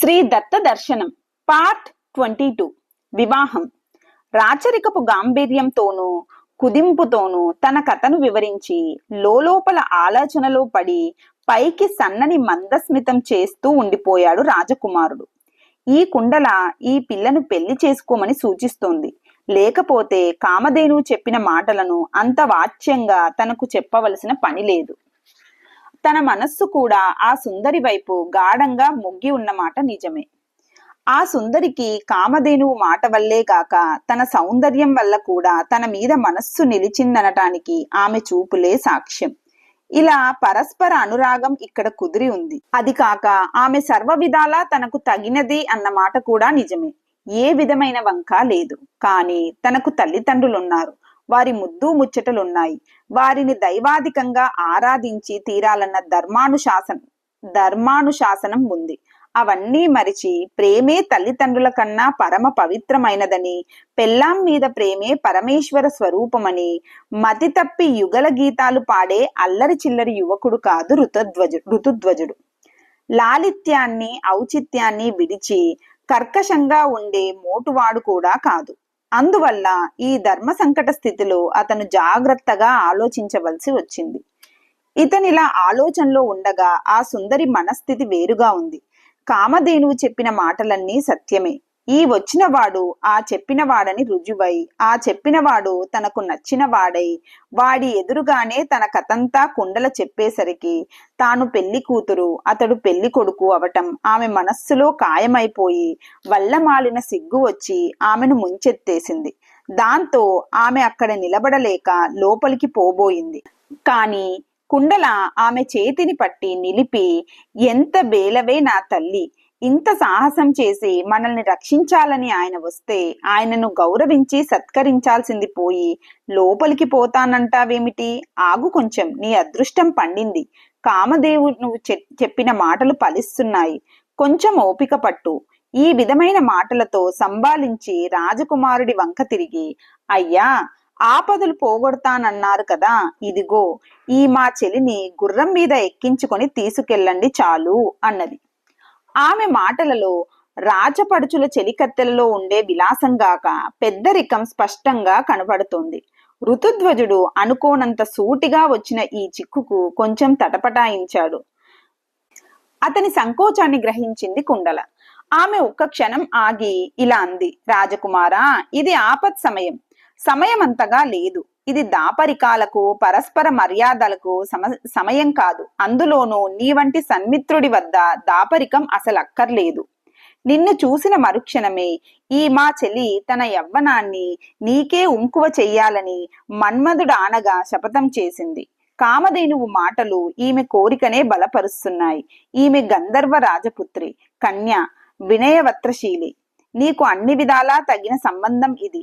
శ్రీ దత్త దర్శనం పార్ట్ 22 వివాహం. రాచరికపు గాంభీర్యంతోనూ కుదింపుతోనూ తన కథను వివరించి లోపల ఆలోచనలో పడి పైకి సన్నని మందస్మితం చేస్తూ ఉండిపోయాడు రాజకుమారుడు. ఈ కుండల ఈ పిల్లను పెళ్లి చేసుకోమని సూచిస్తోంది. లేకపోతే కామధేనువు చెప్పిన మాటలను అంత వాచ్యంగా తనకు చెప్పవలసిన పని లేదు. తన మనస్సు కూడా ఆ సుందరి వైపు గాఢంగా మొగ్గి ఉన్నమాట నిజమే. ఆ సుందరికి కామధేనువు మాట వల్లే గాక తన సౌందర్యం వల్ల కూడా తన మీద మనస్సు నిలిచిందనటానికి ఆమె చూపులే సాక్ష్యం. ఇలా పరస్పర అనురాగం ఇక్కడ కుదిరి ఉంది. అది కాక ఆమె సర్వ విధాలా తనకు తగినది అన్నమాట కూడా నిజమే. ఏ విధమైన వంక లేదు. కానీ తనకు తల్లిదండ్రులున్నారు. వారి ముద్దు ముచ్చటలున్నాయి. వారిని దైవాధికంగా ఆరాధించి తీరాలన్న ధర్మానుశాసనం ఉంది. అవన్నీ మరిచి ప్రేమే తల్లిదండ్రుల కన్నా పరమ పవిత్రమైనదని, పెళ్ళాం మీద ప్రేమే పరమేశ్వర స్వరూపమని మతి తప్పి యుగల గీతాలు పాడే అల్లరి చిల్లరి యువకుడు కాదు ఋతుధ్వజుడు. లాలిత్యాన్ని ఔచిత్యాన్ని విడిచి కర్కశంగా ఉండే మోటువాడు కూడా కాదు. అందువల్ల ఈ ధర్మ సంకట స్థితిలో అతను జాగ్రత్తగా ఆలోచించవలసి వచ్చింది. ఇతనిలా ఆలోచనలో ఉండగా ఆ సుందరి మనస్థితి వేరుగా ఉంది. కామధేనువు చెప్పిన మాటలన్నీ సత్యమే. ఈ వచ్చినవాడు ఆ చెప్పినవాడని రుజువై, ఆ చెప్పినవాడు తనకు నచ్చిన వాడై, వాడి ఎదురుగానే తన కథంతా కుండల చెప్పేసరికి తాను పెళ్లి కూతురు, అతడు పెళ్లి కొడుకు అవటం ఆమె మనస్సులో ఖాయమైపోయి వల్లమాలిన సిగ్గు వచ్చి ఆమెను ముంచెత్తేసింది. దాంతో ఆమె అక్కడ నిలబడలేక లోపలికి పోబోయింది. కానీ కుండల ఆమె చేతిని పట్టి నిలిపి, ఎంత బేలవే నా తల్లి, ఇంత సాహసం చేసి మనల్ని రక్షించాలని ఆయన వస్తే ఆయనను గౌరవించి సత్కరించాల్సింది పోయి లోపలికి పోతానంటావేమిటి? ఆగు కొంచెం, నీ అదృష్టం పండింది. కామదేవు నువ్వు చెప్పిన మాటలు ఫలిస్తున్నాయి. కొంచెం ఓపిక పట్టు. ఈ విధమైన మాటలతో సంబాలించి రాజకుమారుడి వంక తిరిగి, అయ్యా, ఆపదలు పోగొడతానన్నారు కదా, ఇదిగో ఈ మా చెలిని గుర్రం మీద ఎక్కించుకొని తీసుకెళ్ళండి చాలు అన్నది. ఆమె మాటలలో రాజపడుచుల చెలికత్తెలలో ఉండే విలాసంగాక పెద్దరికం స్పష్టంగా కనబడుతోంది. ఋతుధ్వజుడు అనుకోనంత సూటిగా వచ్చిన ఈ చిక్కుకు కొంచెం తటపటాయించాడు. అతని సంకోచాన్ని గ్రహించింది కుండల. ఆమె ఒక్క క్షణం ఆగి ఇలా అంది, రాజకుమారా, ఇది ఆపత్ సమయం అంతగా లేదు. ఇది దాపరికాలకు పరస్పర మర్యాదలకు సమయం కాదు. అందులోనూ నీ వంటి సన్మిత్రుడి వద్ద దాపరికం అసలు అక్కర్లేదు. నిన్ను చూసిన మరుక్షణమే ఈ మా చెలి తన యవ్వనాన్ని నీకే ఉంకువ చెయ్యాలని మన్మధుడానగా శపథం చేసింది. కామధేనువు మాటలు ఈమె కోరికనే బలపరుస్తున్నాయి. ఈమె గంధర్వ రాజపుత్రి, కన్య, వినయవత్రశీలి. నీకు అన్ని విధాలా తగిన సంబంధం ఇది.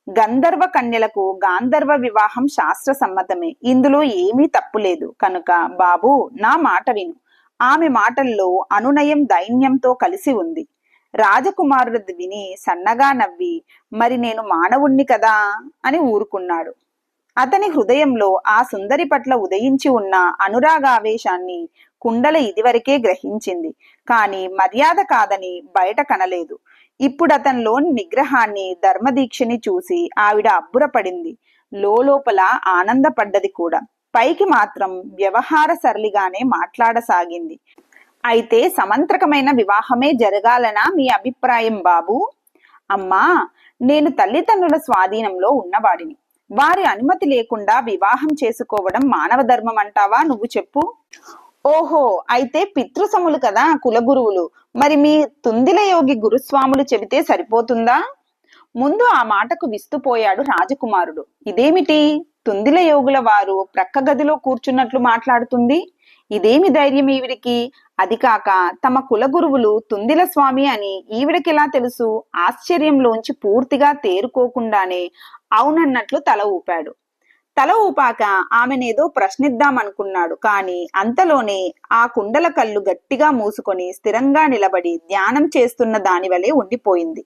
గంధర్వ కన్యలకు గాంధర్వ వివాహం శాస్త్ర సమ్మతమే. ఇందులో ఏమీ తప్పులేదు. కనుక బాబు, నా మాట విను. ఆమె మాటల్లో అనునయం దైన్యంతో కలిసి ఉంది. రాజకుమారుడు విని సన్నగా నవ్వి, మరి నేను మానవుణ్ణి కదా అని ఊరుకున్నాడు. అతని హృదయంలో ఆ సుందరి పట్ల ఉదయించి ఉన్న అనురాగావేశాన్ని కుండల ఇదివరకే గ్రహించింది. కానీ మర్యాద కాదని బయట కనలేదు. ఇప్పుడు అతనిలోని నిగ్రహాన్ని, ధర్మదీక్షని చూసి ఆవిడ అబ్బురపడింది. లోపల ఆనందపడ్డది కూడా. పైకి మాత్రం వ్యవహార సరళిగానే మాట్లాడసాగింది. అయితే సమంత్రకమైన వివాహమే జరగాలనా మీ అభిప్రాయం బాబు? అమ్మా, నేను తల్లిదండ్రుల స్వాధీనంలో ఉన్నవాడిని. వారి అనుమతి లేకుండా వివాహం చేసుకోవడం మానవ ధర్మం అంటావా? నువ్వు చెప్పు. ఓహో, అయితే పితృసములు కదా కులగురువులు. మరి మీ తుందిల యోగి గురుస్వాములు చెబితే సరిపోతుందా? ముందు ఆ మాటకు విస్తుపోయాడు రాజకుమారుడు. ఇదేమిటి, తుందిల యోగుల వారు ప్రక్క గదిలో కూర్చున్నట్లు మాట్లాడుతుంది? ఇదేమి ధైర్యం ఈవిడికి? అది కాక తమ కులగురువులు తుందిల స్వామి అని ఈవిడకెలా తెలుసు? ఆశ్చర్యంలోంచి పూర్తిగా తేరుకోకుండానే అవునన్నట్లు తల ఊపాడు. తల ఊపాక ఆమెనేదో ప్రశ్నిద్దామనుకున్నాడు. కానీ అంతలోనే ఆ కుండల కళ్ళు గట్టిగా మూసుకొని స్థిరంగా నిలబడి ధ్యానం చేస్తున్న దాని వలె ఉండిపోయింది.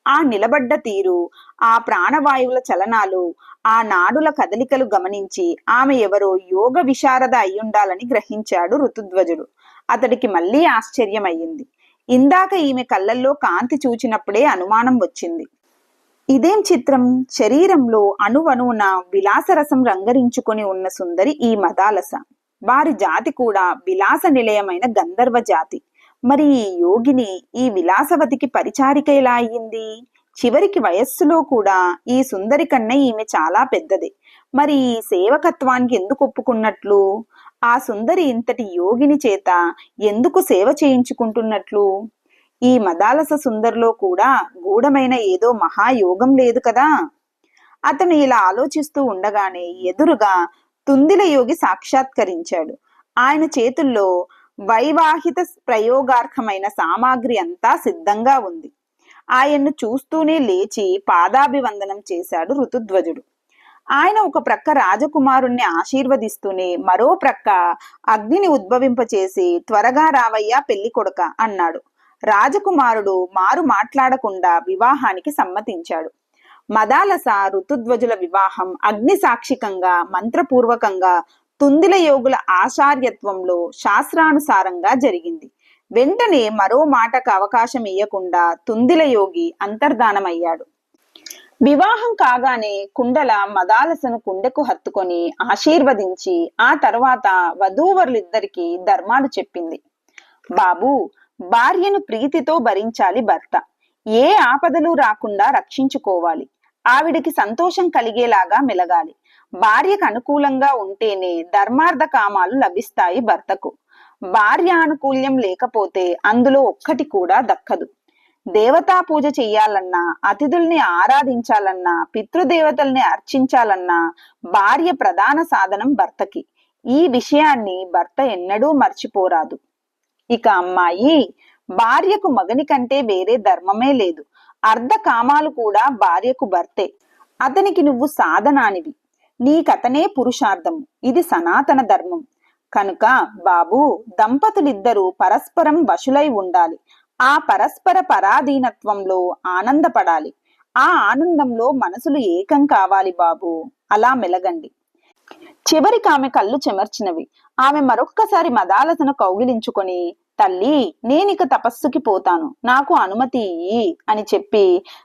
ఆ నిలబడ్డ తీరు, ఆ ప్రాణవాయువుల చలనాలు, ఆ నాడుల కదలికలు గమనించి ఆమె ఎవరో యోగ విశారద అయ్యుండాలని గ్రహించాడు ఋతుధ్వజుడు. అతడికి మళ్ళీ ఆశ్చర్యం అయ్యింది. ఇందాక ఈమె కళ్ళల్లో కాంతి చూచినప్పుడే అనుమానం వచ్చింది. ఇదేం చిత్రం! శరీరంలో అణువణువున విలాసరసం రంగరించుకొని ఉన్న సుందరి ఈ మదాలస. వారి జాతి కూడా విలాస నిలయమైన గంధర్వ జాతి. మరి ఈ యోగిని, ఈ విలాసవతికి పరిచారిక ఎలా అయ్యింది? చివరికి వయస్సులో కూడా ఈ సుందరి కన్నా ఈమె చాలా పెద్దదే. మరి ఈ సేవకత్వానికి ఎందుకు ఒప్పుకున్నట్లు? ఆ సుందరి ఇంతటి యోగిని చేత ఎందుకు సేవ చేయించుకుంటున్నట్లు? ఈ మదాలస సుందరిలో కూడా గూఢమైన ఏదో మహాయోగం లేదు కదా? అతను ఇలా ఆలోచిస్తూ ఉండగానే ఎదురుగా తుందిల యోగి సాక్షాత్కరించాడు. ఆయన చేతుల్లో వైవాహిత ప్రయోగార్హమైన సామాగ్రి అంతా సిద్ధంగా ఉంది. ఆయన్ను చూస్తూనే లేచి పాదాభివందనం చేశాడు ఋతుధ్వజుడు. ఆయన ఒక ప్రక్క రాజకుమారుణ్ణి ఆశీర్వదిస్తూనే మరో ప్రక్క అగ్నిని ఉద్భవింపచేసి, త్వరగా రావయ్యా పెళ్లి కొడుక అన్నాడు. రాజకుమారుడు మారు మాట్లాడకుండా వివాహానికి సమ్మతించాడు. మదాలస ఋతుధ్వజుల వివాహం అగ్ని సాక్షికంగా, మంత్రపూర్వకంగా, తుందిల యోగుల ఆచార్యత్వంలో శాస్త్రానుసారంగా జరిగింది. వెంటనే మరో మాటకు అవకాశం ఇయ్యకుండా తుందిల యోగి అంతర్ధానమయ్యాడు. వివాహం కాగానే కుండల మదాలసను కుండెకు హత్తుకొని ఆశీర్వదించి ఆ తర్వాత వధూవరులిద్దరికీ ధర్మాలు చెప్పింది. బాబూ, భార్యను ప్రీతితో భరించాలి భర్త. ఏ ఆపదలు రాకుండా రక్షించుకోవాలి. ఆవిడికి సంతోషం కలిగేలాగా మెలగాలి. భార్యకు అనుకూలంగా ఉంటేనే ధర్మార్థ కామాలు లభిస్తాయి భర్తకు. భార్య ఆనుకూల్యం లేకపోతే అందులో ఒక్కటి కూడా దక్కదు. దేవతా పూజ చెయ్యాలన్నా, అతిథుల్ని ఆరాధించాలన్నా, పితృదేవతల్ని అర్చించాలన్నా భార్య ప్రధాన సాధనం భర్తకి. ఈ విషయాన్ని భర్త ఎన్నడూ మర్చిపోరాదు. ఇక అమ్మాయి, భార్యకు మగని కంటే వేరే ధర్మమే లేదు. అర్ధ కామాలు కూడా భార్యకు భర్తే. అతనికి నువ్వు సాధనానివి, నీకతనే పురుషార్థము. ఇది సనాతన ధర్మం. కనుక బాబు, దంపతులిద్దరూ పరస్పరం వశులై ఉండాలి. ఆ పరస్పర పరాధీనత్వంలో ఆనందపడాలి. ఆ ఆనందంలో మనసులు ఏకం కావాలి బాబు. అలా మెలగండి. చివరికి ఆమె కళ్ళు చెమర్చినవి. ఆమె మరొక్కసారి మదాలసను కౌగిలించుకొని, తల్లి, నేనిక తపస్సుకి పోతాను, నాకు అనుమతి ఇయ్యి అని చెప్పి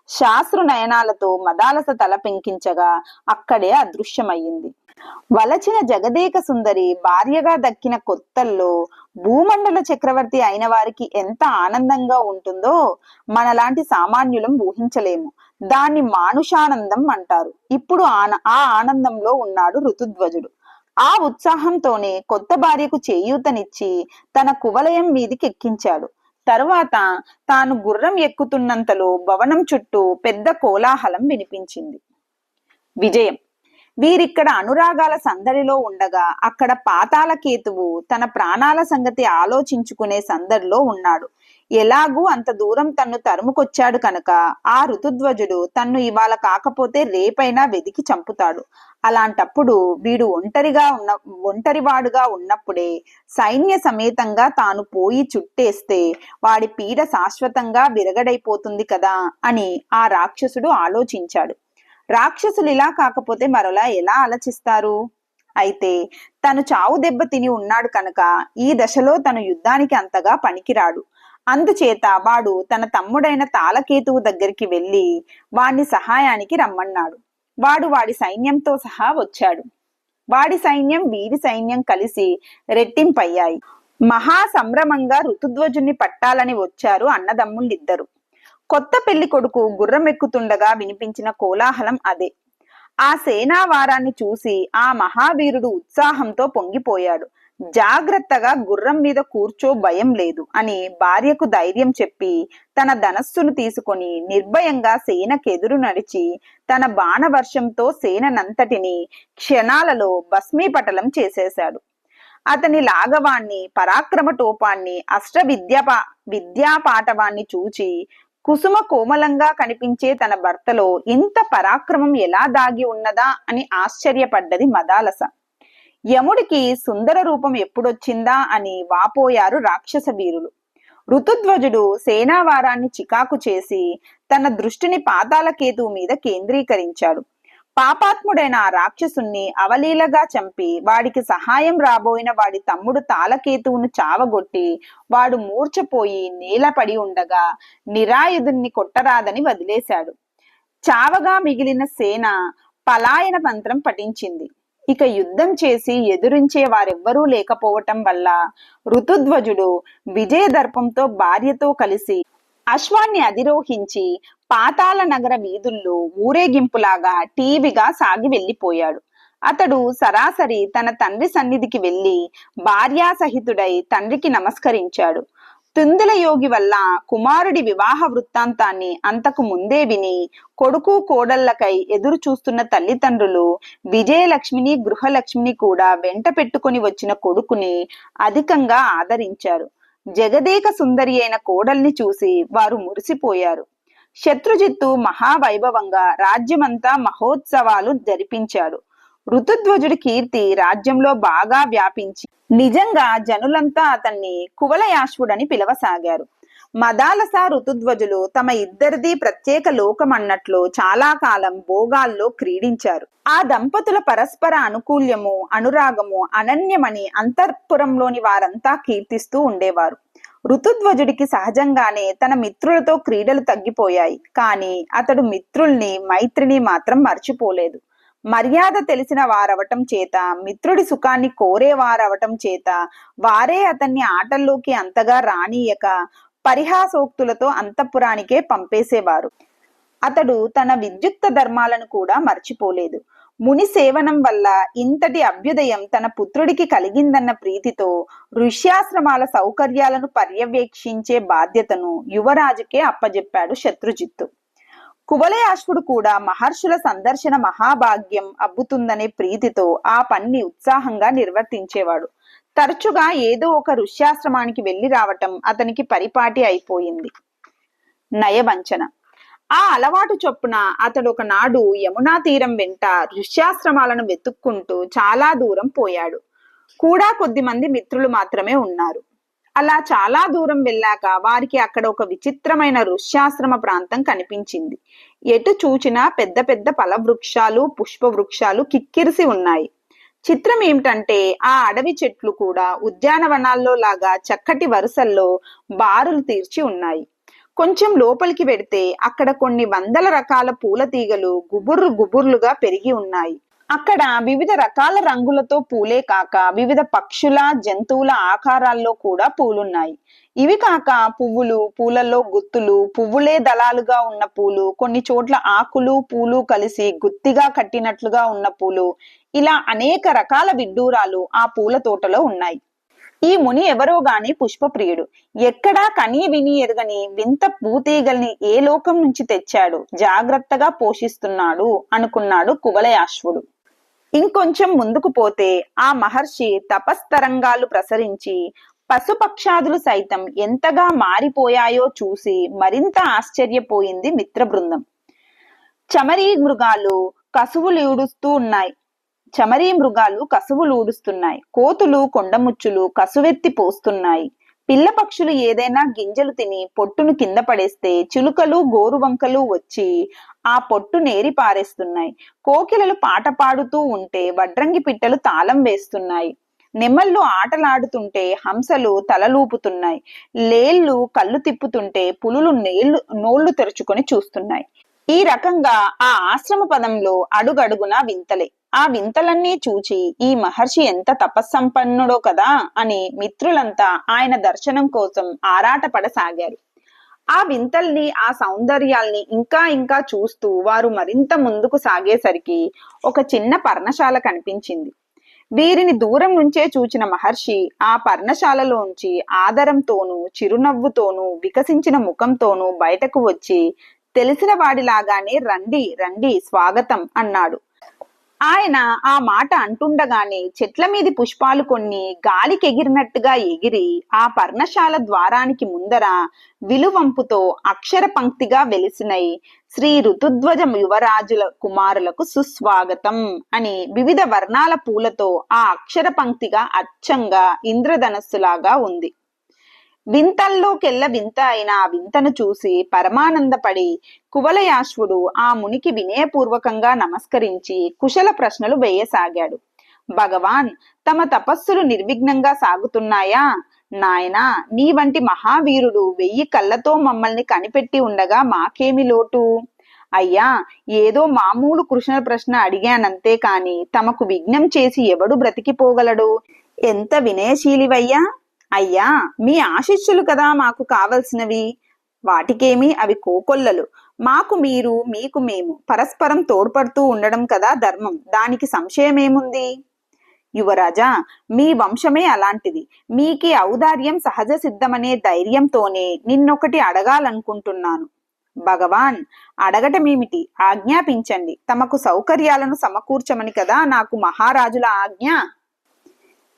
శాస్త్ర నయనాలతో మదాలస తల పెంకించగా అక్కడే అదృశ్యమయ్యింది. వలచిన జగదేక సుందరి భార్యగా దక్కిన కొత్తల్లో భూమండల చక్రవర్తి అయిన వారికి ఎంత ఆనందంగా ఉంటుందో మనలాంటి సామాన్యులం ఊహించలేము. దాన్ని మానుషానందం అంటారు. ఇప్పుడు ఆ ఆనందంలో ఉన్నాడు ఋతుధ్వజుడు. ఆ ఉత్సాహంతోనే కొత్త భార్యకు చేయూతనిచ్చి తన కువలయం మీదికి ఎక్కించాడు. తరువాత తాను గుర్రం ఎక్కుతున్నంతలో భవనం చుట్టూ పెద్ద కోలాహలం వినిపించింది. విజయం. వీరిక్కడ అనురాగాల సందడిలో ఉండగా అక్కడ పాతాళకేతువు తన ప్రాణాల సంగతి ఆలోచించుకునే సందడిలో ఉన్నాడు. ఎలాగూ అంత దూరం తన్ను తరుముకొచ్చాడు కనుక ఆ ఋతుధ్వజుడు తన్ను ఇవాళ కాకపోతే రేపైనా వెదికి చంపుతాడు. అలాంటప్పుడు వీడు ఒంటరివాడుగా ఉన్నప్పుడే సైన్య సమేతంగా తాను పోయి చుట్టేస్తే వాడి పీడ శాశ్వతంగా విరగడైపోతుంది కదా అని ఆ రాక్షసుడు ఆలోచించాడు. రాక్షసులు ఇలా కాకపోతే మరోలా ఎలా ఆలోచిస్తారు? అయితే తను చావు దెబ్బ తిని ఉన్నాడు కనుక ఈ దశలో తను యుద్ధానికి అంతగా పనికిరాడు. అందుచేత వాడు తన తమ్ముడైన తాళకేతువు దగ్గరికి వెళ్ళి వాణ్ణి సహాయానికి రమ్మన్నాడు. వాడి సైన్యంతో సహా వచ్చాడు. వాడి సైన్యం వీరి సైన్యం కలిసి రెట్టింపయ్యాయి. మహా సంభ్రమంగా ఋతుధ్వజుణ్ణి పట్టాలని వచ్చారు అన్నదమ్ముళ్ళిద్దరు. కొత్త పెళ్లి కొడుకు గుర్రం ఎక్కుతుండగా వినిపించిన కోలాహలం అదే. ఆ సేనావారాన్ని చూసి ఆ మహావీరుడు ఉత్సాహంతో పొంగిపోయాడు. జాగ్రత్తగా గుర్రం మీద కూర్చో, భయం లేదు అని భార్యకు ధైర్యం చెప్పి తన ధనస్సును తీసుకొని నిర్భయంగా సేనకెదురు నడిచి తన బాణవర్షంతో సేనంతటిని క్షణాలలో భస్మీపటలం చేసేశాడు. అతని లాఘవాన్ని, పరాక్రమ టోపాన్ని, విద్యాపాటవాన్ని చూచి కుసుమ కోమలంగా కనిపించే తన భర్తలో ఇంత పరాక్రమం ఎలా దాగి ఉన్నదా అని ఆశ్చర్యపడ్డది మదాలస. యముడికి సుందర రూపం ఎప్పుడొచ్చిందా అని వాపోయారు రాక్షస వీరులు. ఋతుధ్వజుడు సేనావారాన్ని చికాకు చేసి తన దృష్టిని పాతాళకేతువు మీద కేంద్రీకరించాడు. పాపాత్ముడైన ఆ రాక్షసుణ్ణి అవలీలగా చంపి వాడికి సహాయం రాబోయిన వాడి తమ్ముడు తాళకేతువును చావగొట్టి వాడు మూర్ఛపోయి నేలపడి ఉండగా నిరాయుధుణ్ణి కొట్టరాదని వదిలేశాడు. చావగా మిగిలిన సేన పలాయన మంత్రం పఠించింది. ఇక యుద్ధం చేసి ఎదురించే వారెవ్వరూ లేకపోవటం వల్ల ఋతుధ్వజుడు విజయదర్పంతో భార్యతో కలిసి అశ్వాన్ని అధిరోహించి పాతాళ నగర వీధుల్లో ఊరేగింపులాగా టీవీగా సాగి వెళ్లిపోయాడు. అతడు సరాసరి తన తండ్రి సన్నిధికి వెళ్లి భార్యాసహితుడై తండ్రికి నమస్కరించాడు. తుందుల యోగి వల్ల కుమారుడి వివాహ వృత్తాంతాన్ని అంతకు ముందే విని కొడుకు కోడళ్లకై ఎదురు చూస్తున్న తల్లిదండ్రులు విజయలక్ష్మిని గృహలక్ష్మిని కూడా వెంట పెట్టుకుని వచ్చిన కొడుకుని అధికంగా ఆదరించారు. జగదేక సుందరి అయిన కోడల్ని చూసి వారు మురిసిపోయారు. శత్రుజిత్తు మహావైభవంగా రాజ్యమంతా మహోత్సవాలు జరిపించాడు. ఋతుధ్వజుడి కీర్తి రాజ్యంలో బాగా వ్యాపించి నిజంగా జనులంతా అతన్ని కువలయాశ్వుడని పిలవసాగారు. మదాలస ఋతుధ్వజులు తమ ఇద్దరిది ప్రత్యేక లోకం అన్నట్లు చాలా కాలం భోగాల్లో క్రీడించారు. ఆ దంపతుల పరస్పర అనుకూల్యము అనురాగము అనన్యమని అంతఃపురంలోని వారంతా కీర్తిస్తూ ఉండేవారు. ఋతుధ్వజుడికి సహజంగానే తన మిత్రులతో క్రీడలు తగ్గిపోయాయి. కానీ అతడు మిత్రుల్ని మైత్రిని మాత్రం మర్చిపోలేదు. మర్యాద తెలిసిన వారవటం చేత, మిత్రుడి సుఖాన్ని కోరేవారవటం చేత వారే అతన్ని ఆటల్లోకి అంతగా రానీయక పరిహాసోక్తులతో అంతఃపురానికే పంపేసేవారు. అతడు తన విద్యుక్త ధర్మాలను కూడా మర్చిపోలేదు. ముని సేవనం వల్ల ఇంతటి అభ్యుదయం తన పుత్రుడికి కలిగిందన్న ప్రీతితో ఋష్యాశ్రమాల సౌకర్యాలను పర్యవేక్షించే బాధ్యతను యువరాజుకే అప్పజెప్పాడు శత్రుజిత్తు. కువలయాశ్వుడు కూడా మహర్షుల సందర్శన మహాభాగ్యం అబ్బుతుందనే ప్రీతితో ఆ పన్ని ఉత్సాహంగా నిర్వర్తించేవాడు. తరచుగా ఏదో ఒక ఋష్యాశ్రమానికి వెళ్లి రావటం అతనికి పరిపాటి అయిపోయింది. నయవంచన. ఆ అలవాటు చొప్పున అతడు ఒకనాడు యమునా తీరం వెంట ఋష్యాశ్రమాలను వెతుక్కుంటూ చాలా దూరం పోయాడు. కూడా కొద్దిమంది మిత్రులు మాత్రమే ఉన్నారు. అలా చాలా దూరం వెళ్ళాక వారికి అక్కడ ఒక విచిత్రమైన ఋష్యాశ్రమ ప్రాంతం కనిపించింది. ఎటు చూచినా పెద్ద పెద్ద ఫలవృక్షాలు పుష్పవృక్షాలు కిక్కిరిసి ఉన్నాయి. చిత్రం ఏమిటంటే ఆ అడవి చెట్లు కూడా ఉద్యానవనాల్లో లాగా చక్కటి వరుసల్లో బారులు తీర్చి ఉన్నాయి. కొంచెం లోపలికి వెడితే అక్కడ కొన్ని వందల రకాల పూల తీగలు గుబుర్రు గుబుర్లుగా పెరిగి ఉన్నాయి. అక్కడ వివిధ రకాల రంగులతో పూలే కాక వివిధ పక్షుల జంతువుల ఆకారాల్లో కూడా పూలున్నాయి. ఇవి కాక పువ్వులు, పూలలో గుత్తులు, పువ్వులే దళాలుగా ఉన్న పూలు, కొన్ని చోట్ల ఆకులు పూలు కలిసి గుత్తిగా కట్టినట్లుగా ఉన్న పూలు, ఇలా అనేక రకాల విడ్డూరాలు ఆ పూల తోటలో ఉన్నాయి. ఈ ముని ఎవరో గాని పుష్పప్రియుడు. ఎక్కడా కనీ విని ఎరుగని వింత పూతీగల్ని ఏ లోకం నుంచి తెచ్చాడు, జాగ్రత్తగా పోషిస్తున్నాడు అనుకున్నాడు కువలయాశ్వుడు. ఇంకొంచెం ముందుకు పోతే ఆ మహర్షి తపస్తరంగాలు ప్రసరించి పశుపక్షాదులు సైతం ఎంతగా మారిపోయాయో చూసి మరింత ఆశ్చర్యపోయింది మిత్ర బృందం. చమరీ మృగాలు కసువులూడుస్తున్నాయి. కోతులు కొండముచ్చులు కసువెత్తి పోస్తున్నాయి. పిల్ల పక్షులు ఏదైనా గింజలు తిని పొట్టును కింద పడేస్తే చిలుకలు గోరువంకలు వచ్చి ఆ పొట్టు నేరి పారేస్తున్నాయి. కోకిలలు పాట పాడుతూ ఉంటే వడ్రంగి పిట్టలు తాళం వేస్తున్నాయి. నెమళ్ళు ఆటలాడుతుంటే హంసలు తలలూపుతున్నాయి. లేళ్లు కళ్ళు తిప్పుతుంటే పులులు నోళ్లు తెరుచుకొని చూస్తున్నాయి. ఈ రకంగా ఆ ఆశ్రమ పదంలో అడుగడుగునా వింతలే. ఆ వింతలన్నీ చూచి ఈ మహర్షి ఎంత తపస్సంపన్నుడో కదా అని మిత్రులంతా ఆయన దర్శనం కోసం ఆరాటపడసాగారు. ఆ వింతల్ని ఆ సౌందర్యాల్ని ఇంకా ఇంకా చూస్తూ వారు మరింత ముందుకు సాగేసరికి ఒక చిన్న పర్ణశాల కనిపించింది. వీరిని దూరం నుంచే చూచిన మహర్షి ఆ పర్ణశాలలోంచి ఆదరంతోనూ చిరునవ్వుతోనూ వికసించిన ముఖంతోనూ బయటకు వచ్చి తెలిసిన వాడిలాగానే రండి రండి స్వాగతం అన్నాడు. ఆయన ఆ మాట అంటుండగానే చెట్ల మీది పుష్పాలు కొన్ని గాలికి ఎగిరినట్టుగా ఎగిరి ఆ పర్ణశాల ద్వారానికి ముందర విలువంపుతో అక్షర పంక్తిగా వెలిసినై శ్రీ ఋతుధ్వజ యువరాజుల కుమారులకు సుస్వాగతం అని వివిధ వర్ణాల పూలతో ఆ అక్షర పంక్తిగా అచ్చంగా ఇంద్రధనస్సులాగా ఉంది. వింతల్లోకెల్ల వింత అయిన ఆ వింతను చూసి పరమానందపడి కువలయాశ్వుడు ఆ మునికి వినయపూర్వకంగా నమస్కరించి కుశల ప్రశ్నలు వేయసాగాడు. భగవాన్, తమ తపస్సులు నిర్విఘ్నంగా సాగుతున్నాయా? నాయనా, నీ వంటి మహావీరుడు 1000 కళ్ళతో మమ్మల్ని కనిపెట్టి ఉండగా మాకేమి లోటు? అయ్యా, ఏదో మామూలు కృష్ణ ప్రశ్న అడిగానంతే కాని తమకు విఘ్నం చేసి ఎవడు బ్రతికిపోగలడు? ఎంత వినయశీలివయ్యా! అయ్యా, మీ ఆశీస్సులు కదా మాకు కావలసినవి. వాటికేమి, అవి కోకొల్లలు. మాకు మీరు, మీకు మేము, పరస్పరం తోడ్పడుతూ ఉండడం కదా ధర్మం. దానికి సంశయమేముంది? యువరాజా, మీ వంశమే అలాంటిది. మీకీ ఔదార్యం సహజ సిద్ధమనే ధైర్యంతోనే నిన్నొకటి అడగాలనుకుంటున్నాను. భగవాన్, అడగటమేమిటి? ఆజ్ఞాపించండి. తమకు సౌకర్యాలను సమకూర్చమని కదా నాకు మహారాజుల ఆజ్ఞ.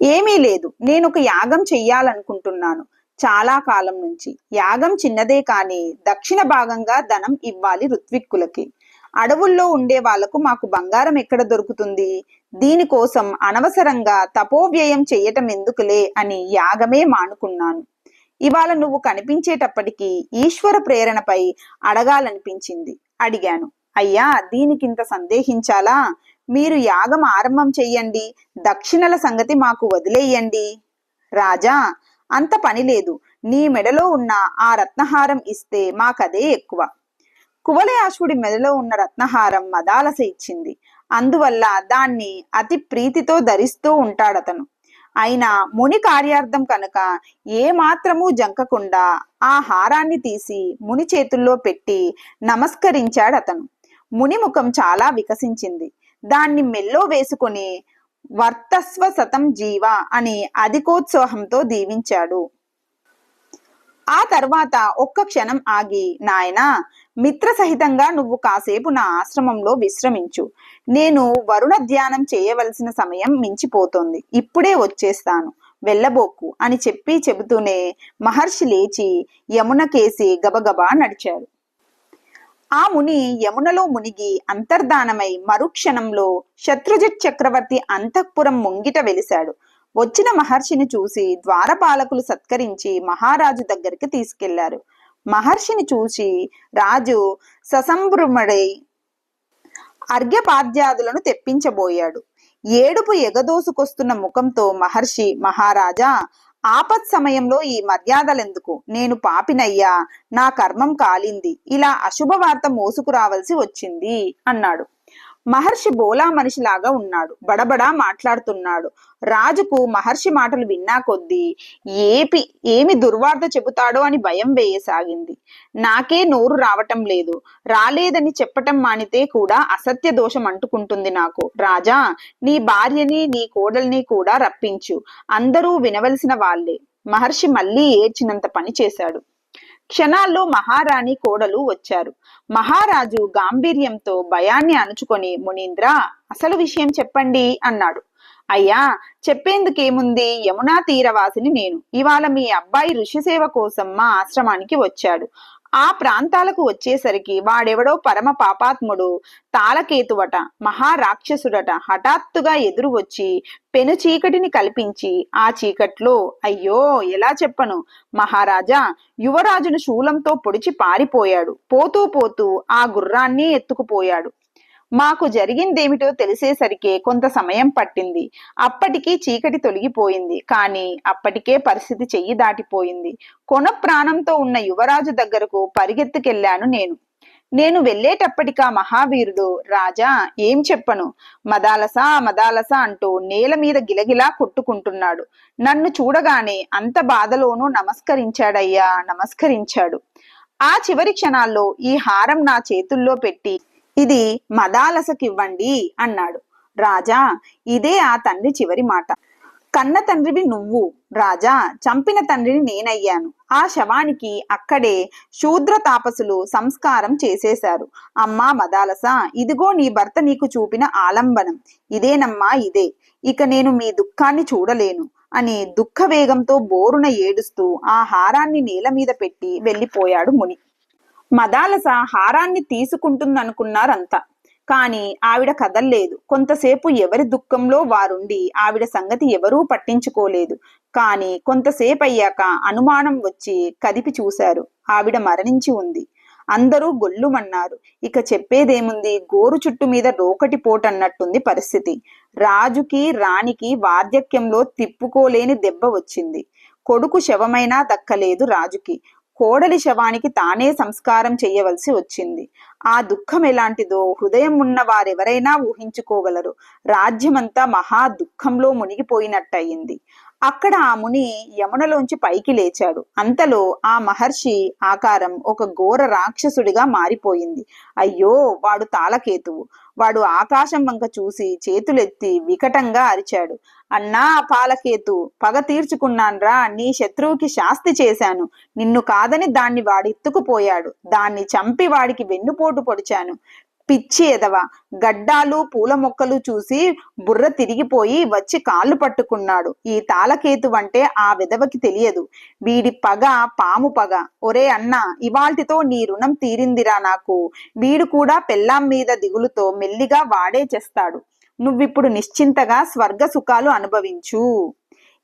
ఏమీ లేదు. నేనొక యాగం చెయ్యాలనుకుంటున్నాను. చాలా కాలం నుంచి. యాగం చిన్నదే కాని దక్షిణ భాగంగా ధనం ఇవ్వాలి ఋత్విక్కులకి. అడవుల్లో ఉండే వాళ్లకు మాకు బంగారం ఎక్కడ దొరుకుతుంది? దీనికోసం అనవసరంగా తపోవ్యయం చెయ్యటం ఎందుకులే అని యాగమే మానుకున్నాను. ఇవాళ నువ్వు కనిపించేటప్పటికీ ఈశ్వర ప్రేరణపై అడగాలనిపించింది. అడిగాను. అయ్యా, దీనికింత సందేహించాలా? మీరు యాగం ఆరంభం చెయ్యండి. దక్షిణల సంగతి మాకు వదిలేయండి. రాజా, అంత పని లేదు. నీ మెడలో ఉన్న ఆ రత్నహారం ఇస్తే మాకదే ఎక్కువ. కువలయాశ్వుడి మెడలో ఉన్న రత్నహారం మదాలస ఇచ్చింది. అందువల్ల దాన్ని అతి ప్రీతితో ధరిస్తూ ఉంటాడతను. అయినా ముని కార్యార్థం కనుక ఏ మాత్రమూ జంకకుండా ఆ హారాన్ని తీసి ముని చేతుల్లో పెట్టి నమస్కరించాడతను. ముని ముఖం చాలా వికసించింది. దాన్ని మెల్లో వేసుకుని వర్తస్వ శతం జీవ అని అధికోత్సాహంతో దీవించాడు. ఆ తర్వాత ఒక్క క్షణం ఆగి, నాయనా, మిత్ర సహితంగా నువ్వు కాసేపు నా ఆశ్రమంలో విశ్రమించు. నేను వరుణ ధ్యానం చేయవలసిన సమయం మించిపోతోంది. ఇప్పుడే వచ్చేస్తాను. వెళ్ళబోకు అని చెబుతూనే మహర్షి లేచి యమునకేసి గబగబా నడిచారు. ఆ ముని యమునలో మునిగి అంతర్ధానమై మరుక్షణంలో శత్రుజిత్ చక్రవర్తి అంతఃపురం ముంగిట వెలిశాడు. వచ్చిన మహర్షిని చూసి ద్వారపాలకులు సత్కరించి మహారాజు దగ్గరికి తీసుకెళ్లారు. మహర్షిని చూసి రాజు ససంభ్రముడై అర్ఘ్యపాద్యాదులను తెప్పించబోయాడు. ఏడుపు ఎగదోసుకొస్తున్న ముఖంతో మహర్షి, మహారాజా, ఆపత్ సమయంలో ఈ మర్యాదలెందుకు? నేను పాపినయ్యా, నా కర్మం కాలింది. ఇలా అశుభవార్త మోసుకురావలసి వచ్చింది అన్నాడు. మహర్షి బోలా మనిషిలాగా ఉన్నాడు. బడబడా మాట్లాడుతున్నాడు. రాజుకు మహర్షి మాటలు విన్నా కొద్దీ ఏమి దుర్వార్త చెబుతాడో అని భయం వేయసాగింది. నాకే నోరు రావటం లేదు. రాలేదని చెప్పటం మానితే కూడా అసత్య దోషం అంటుకుంటుంది నాకు. రాజా, నీ భార్యని, నీ కోడల్ని కూడా రప్పించు. అందరూ వినవలసిన వాళ్లే. మహర్షి మళ్ళీ ఏడ్చినంత పని చేశాడు. క్షణాల్లో మహారాణి కోడలు వచ్చారు. మహారాజు గాంభీర్యంతో భయాన్ని అణుచుకొని, మునీంద్ర, అసలు విషయం చెప్పండి అన్నాడు. అయ్యా, చెప్పేందుకేముంది? యమునా తీరవాసిని నేను. ఇవాళ మీ అబ్బాయి ఋషిసేవ కోసం మా ఆశ్రమానికి వచ్చాడు. ఆ ప్రాంతాలకు వచ్చేసరికి వాడెవడో పరమ పాపాత్ముడు తాళకేతువట, మహారాక్షసుడట, హఠాత్తుగా ఎదురు వచ్చి పెను చీకటిని కల్పించి ఆ చీకట్లో, అయ్యో ఎలా చెప్పను మహారాజా, యువరాజును శూలంతో పొడిచి పారిపోయాడు. పోతూ పోతూ ఆ గుర్రాన్ని ఎత్తుకుపోయాడు. మాకు జరిగిందేమిటో తెలిసేసరికి కొంత సమయం పట్టింది. అప్పటికీ చీకటి తొలగిపోయింది. కానీ అప్పటికే పరిస్థితి చెయ్యి దాటిపోయింది. కొన ప్రాణంతో ఉన్న యువరాజు దగ్గరకు పరిగెత్తుకెళ్లాను నేను వెళ్ళేటప్పటికా మహావీరుడు, రాజా, ఏం చెప్పను, మదాలస మదాలస అంటూ నేల మీద గిలగిలా కొట్టుకుంటున్నాడు. నన్ను చూడగానే అంత బాధలోనూ నమస్కరించాడయ్యా, నమస్కరించాడు. ఆ చివరి క్షణాల్లో ఈ హారం నా చేతుల్లో పెట్టి, ఇది మదాలసకివ్వండి అన్నాడు. రాజా, ఇదే ఆ తండ్రి చివరి మాట. కన్న తండ్రివి నువ్వు రాజా, చంపిన తండ్రిని నేనయ్యాను. ఆ శవానికి అక్కడే శూద్ర తాపసులు సంస్కారం చేసేశారు. అమ్మా మదాలస, ఇదిగో నీ భర్త నీకు చూపిన ఆలంబనం. ఇదేనమ్మా, ఇదే. ఇక నేను మీ దుఃఖాన్ని చూడలేను అని దుఃఖ వేగంతో బోరున ఏడుస్తూ ఆ హారాన్ని నేల మీద పెట్టి వెళ్ళిపోయాడు ముని. మదాలస హారాన్ని తీసుకుంటుందనుకున్నారంతా. కాని ఆవిడ కదల్లేదు. కొంతసేపు ఎవరి దుఃఖంలో వారుండి ఆవిడ సంగతి ఎవరూ పట్టించుకోలేదు. కాని కొంతసేపు అయ్యాక అనుమానం వచ్చి కదిపి చూశారు. ఆవిడ మరణించి ఉంది. అందరూ గొల్లుమన్నారు. ఇక చెప్పేదేముంది, గోరు చుట్టు మీద రోకటి పోటన్నట్టుంది పరిస్థితి. రాజుకి రాణికి వార్ధక్యంలో తిప్పుకోలేని దెబ్బ వచ్చింది. కొడుకు శవమైనా దక్కలేదు రాజుకి. కోడలి శవానికి తానే సంస్కారం చెయ్యవలసి వచ్చింది. ఆ దుఃఖం ఎలాంటిదో హృదయం ఉన్న వారెవరైనా ఊహించుకోగలరు. రాజ్యమంతా మహా దుఃఖంలో మునిగిపోయినట్టయింది. అక్కడ ఆ ముని యమునలోంచి పైకి లేచాడు. అంతలో ఆ మహర్షి ఆకారం ఒక ఘోర రాక్షసుడిగా మారిపోయింది. అయ్యో, వాడు తాళకేతువు. వాడు ఆకాశం వంక చూసి చేతులెత్తి వికటంగా అరిచాడు. అన్నా పాలకేతు, పగ తీర్చుకున్నాన్రా. నీ శత్రువుకి శాస్తి చేశాను. నిన్ను కాదని దాన్ని వాడెత్తుకుపోయాడు. దాన్ని చంపి వాడికి వెన్నుపోటు పొడిచాను. పిచ్చి ఎదవ, గడ్డాలు పూల మొక్కలు చూసి బుర్ర తిరిగిపోయి వచ్చి కాళ్ళు పట్టుకున్నాడు. ఈ తాళకేతు అంటే ఆ విధవకి తెలియదు. వీడి పగ పాము పగ. ఒరే అన్నా, ఇవాల్టితో నీ రుణం తీరిందిరా నాకు. వీడు కూడా పెళ్ళాం మీద దిగులుతో మెల్లిగా వాడే చేస్తాడు. నువ్విప్పుడు నిశ్చింతగా స్వర్గ సుఖాలు అనుభవించు.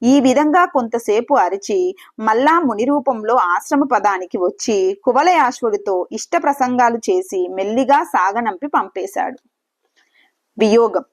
ఈ విధంగా కొంతసేపు అరిచి మళ్ళా ముని రూపంలో ఆశ్రమ పదానికి వచ్చి కువలయాశ్వుడితో ఇష్ట ప్రసంగాలు చేసి మెల్లిగా సాగనంపి పంపేశాడు. వియోగం.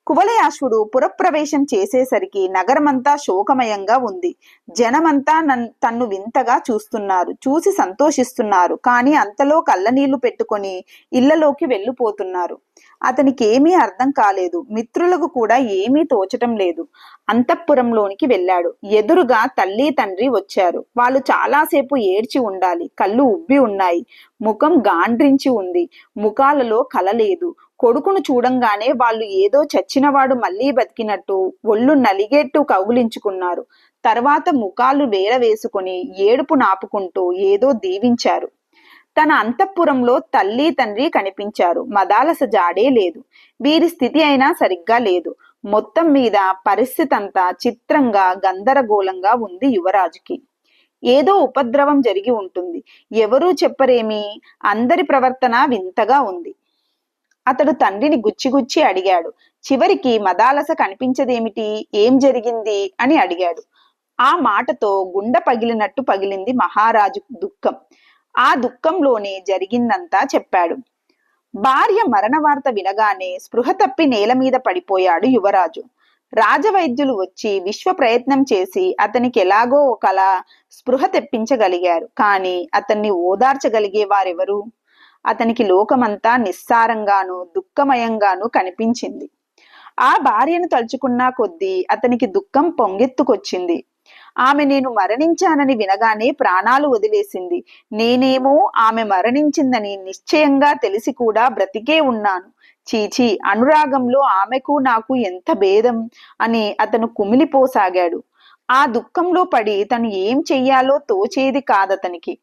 కువలయాశ్వుడు పురప్రవేశం చేసేసరికి నగరమంతా శోకమయంగా ఉంది. జనమంతా తన్ను వింతగా చూస్తున్నారు, చూసి సంతోషిస్తున్నారు. కాని అంతలో కళ్ళనీళ్లు పెట్టుకొని ఇళ్లలోకి వెళ్ళిపోతున్నారు. అతనికి ఏమీ అర్థం కాలేదు. మిత్రులకు కూడా ఏమీ తోచటం లేదు. అంతఃపురంలోనికి వెళ్ళాడు. ఎదురుగా తల్లి తండ్రి వచ్చారు. వాళ్ళు చాలాసేపు ఏడ్చి ఉండాలి. కళ్ళు ఉబ్బి ఉన్నాయి. ముఖం గాండ్రించి ఉంది. ముఖాలలో కల లేదు. కొడుకును చూడంగానే వాళ్ళు ఏదో చచ్చినవాడు మళ్ళీ బతికినట్టు ఒళ్ళు నలిగేట్టు కౌగులించుకున్నారు. తర్వాత ముఖాలు వేసుకుని ఏడుపు నాపుకుంటూ ఏదో దీవించారు. తన అంతఃపురంలో తల్లి తండ్రి కనిపించారు. మదాలస జాడే లేదు. వీరి స్థితి అయినా సరిగ్గా లేదు. మొత్తం మీద పరిస్థితి అంతా చిత్రంగా గందరగోళంగా ఉంది. యువరాజుకి ఏదో ఉపద్రవం జరిగి ఉంటుంది. ఎవరూ చెప్పరేమి. అందరి ప్రవర్తన వింతగా ఉంది. అతడు తండ్రిని గుచ్చిగుచ్చి అడిగాడు. చివరికి మదాలస కనిపించదేమిటి, ఏం జరిగింది అని అడిగాడు. ఆ మాటతో గుండె పగిలినట్టు పగిలింది మహారాజు దుఃఖం. ఆ దుఃఖంలోనే జరిగిందంతా చెప్పాడు. భార్య మరణ వార్త వినగానే స్పృహ తప్పి నేల మీద పడిపోయాడు యువరాజు. రాజవైద్యులు వచ్చి విశ్వ ప్రయత్నం చేసి అతనికి ఎలాగో ఒకలా స్పృహ తెప్పించగలిగారు. కానీ అతన్ని ఓదార్చగలిగే వారెవరు? అతనికి లోకమంతా నిస్సారంగాను దుఃఖమయంగాను కనిపించింది. ఆ భార్యను తలుచుకున్నా కొద్దీ అతనికి దుఃఖం పొంగెత్తుకొచ్చింది. ఆమె నేను మరణించానని వినగానే ప్రాణాలు వదిలేసింది. నేనేమో ఆమె మరణించిందని నిశ్చయంగా తెలిసి కూడా బ్రతికే ఉన్నాను. చీచి, అనురాగంలో ఆమెకు నాకు ఎంత భేదం అని అతను కుమిలిపోసాగాడు. ఆ దుఃఖంలో పడి తను ఏం చెయ్యాలో తోచేది కాదతనికి.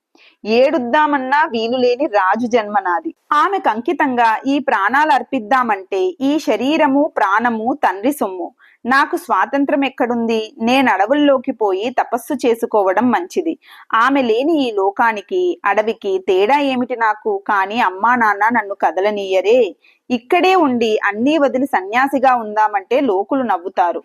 ఏడుద్దామన్నా వీలులేని రాజు జన్మ నాది. ఆమెకు అంకితంగా ఈ ప్రాణాలు అర్పిద్దామంటే ఈ శరీరము ప్రాణము తండ్రి సొమ్ము. నాకు స్వాతంత్రం ఎక్కడుంది? నేను అడవుల్లోకి పోయి తపస్సు చేసుకోవడం మంచిది. ఆమె లేని ఈ లోకానికి అడవికి తేడా ఏమిటి నాకు? కాని అమ్మా నాన్న నన్ను కదలనీయరే. ఇక్కడే ఉండి అన్నీ వదిలి సన్యాసిగా ఉందామంటే లోకులు నవ్వుతారు.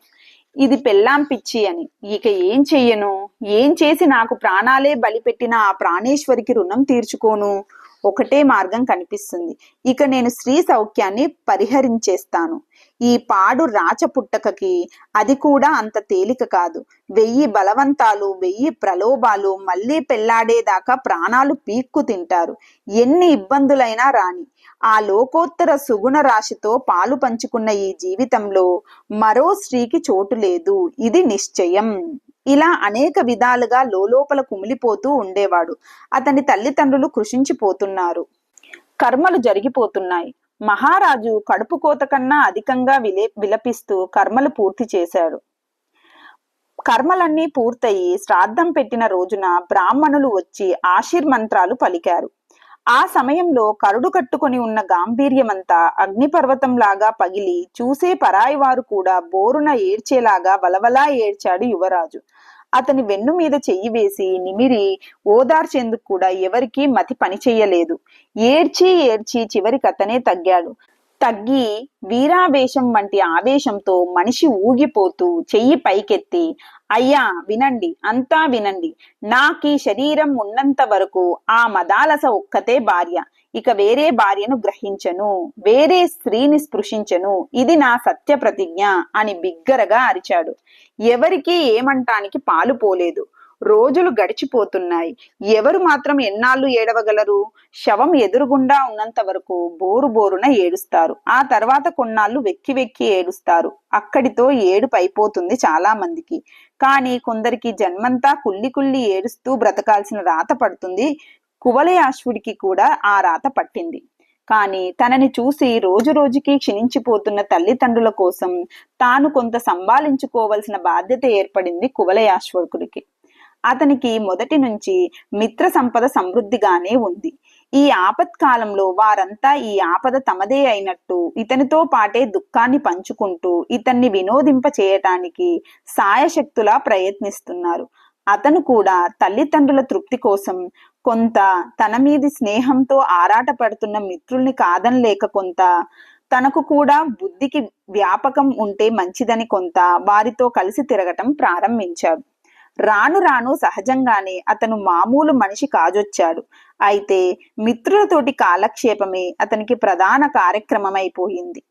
ఇది పెళ్ళాం పిచ్చి అని. ఇక ఏం చెయ్యను? ఏం చేసి నాకు ప్రాణాలే బలిపెట్టిన ఆ ప్రాణేశ్వరికి రుణం తీర్చుకోను? ఒకటే మార్గం కనిపిస్తుంది. ఇక నేను స్త్రీ సౌఖ్యాన్ని పరిహరించేస్తాను. ఈ పాడు రాచపుట్టకకి అది కూడా అంత తేలిక కాదు. 1000 బలవంతాలు, 1000 ప్రలోభాలు, మళ్ళీ పెళ్లాడేదాకా ప్రాణాలు పీక్కు తింటారు. ఎన్ని ఇబ్బందులైనా రాని ఆ లోకోత్తర సుగుణ రాశితో పాలు పంచుకున్న ఈ జీవితంలో మరో స్త్రీకి చోటు లేదు. ఇది నిశ్చయం. ఇలా అనేక విధాలుగా లోలోపల కుమిలిపోతూ ఉండేవాడు. అతని తల్లిదండ్రులు కృషించిపోతున్నారు. కర్మలు జరిగిపోతున్నాయి. మహారాజు కడుపు కోత కన్నా అధికంగా విలపిస్తూ కర్మలు పూర్తి చేశాడు. కర్మలన్నీ పూర్తయి శ్రాద్ధం పెట్టిన రోజున బ్రాహ్మణులు వచ్చి ఆశీర్మంత్రాలు పలికారు. ఆ సమయంలో కరుడు కట్టుకొని ఉన్న గాంభీర్యమంతా అగ్నిపర్వతంలాగా పగిలి చూసే పరాయి వారు కూడా బోరున ఏడ్చేలాగా వలవలా ఏడ్చాడు యువరాజు. అతని వెన్ను మీద చెయ్యి వేసి నిమిరి ఓదార్చేందుకు కూడా ఎవరికీ మతి పని చెయ్యలేదు. ఏడ్చి ఏడ్చి చివరికి అతనే తగ్గాడు. తగ్గి వీరావేశం వంటి ఆవేశంతో మనిషి ఊగిపోతూ చెయ్యి పైకెత్తి, అయ్యా వినండి, అంతా వినండి, నాకీ శరీరం ఉన్నంత వరకు ఆ మదాలస ఒక్కతే భార్య, ఇక వేరే భార్యను గ్రహించను, వేరే స్త్రీని స్పృశించను, ఇది నా సత్య ప్రతిజ్ఞ అని బిగ్గరగా అరిచాడు. ఎవరికీ ఏమంటానికి పాలు పోలేదు. రోజులు గడిచిపోతున్నాయి. ఎవరు మాత్రం ఎన్నాళ్ళు ఏడవగలరు? శవం ఎదురుగుండా ఉన్నంత వరకు బోరు బోరున ఏడుస్తారు. ఆ తర్వాత కొన్నాళ్ళు వెక్కి వెక్కి ఏడుస్తారు. అక్కడితో ఏడుపు అయిపోతుంది చాలా మందికి. కానీ కొందరికి జన్మంతా కుల్లి కుల్లి ఏడుస్తూ బ్రతకాల్సిన రాత పడుతుంది. కువలయాశ్వుడికి కూడా ఆ రాత పట్టింది. కానీ తనని చూసి రోజు రోజుకి క్షీణించిపోతున్న తల్లిదండ్రుల కోసం తాను కొంత సంభాళించుకోవలసిన బాధ్యత ఏర్పడింది కువలయాశ్వకుడికి. అతనికి మొదటి నుంచి మిత్ర సంపద సమృద్ధిగానే ఉంది. ఈ ఆపత్కాలంలో వారంతా ఈ ఆపద తమదే అయినట్టు ఇతనితో పాటే దుఃఖాన్ని పంచుకుంటూ ఇతన్ని వినోదింప చేయటానికి సాయశక్తులా ప్రయత్నిస్తున్నారు. అతను కూడా తల్లిదండ్రుల తృప్తి కోసం కొంత తన మీది స్నేహంతో ఆరాట పడుతున్న మిత్రుల్ని కాదనలేక కొంత, తనకు కూడా బుద్ధికి వ్యాపకం ఉంటే మంచిదని కొంత వారితో కలిసి తిరగటం ప్రారంభించాడు. రాను రాను సహజంగానే అతను మామూలు మనిషి కాజొచ్చాడు. అయితే మిత్రులతోటి కాలక్షేపమే అతనికి ప్రధాన కార్యక్రమమైపోయింది.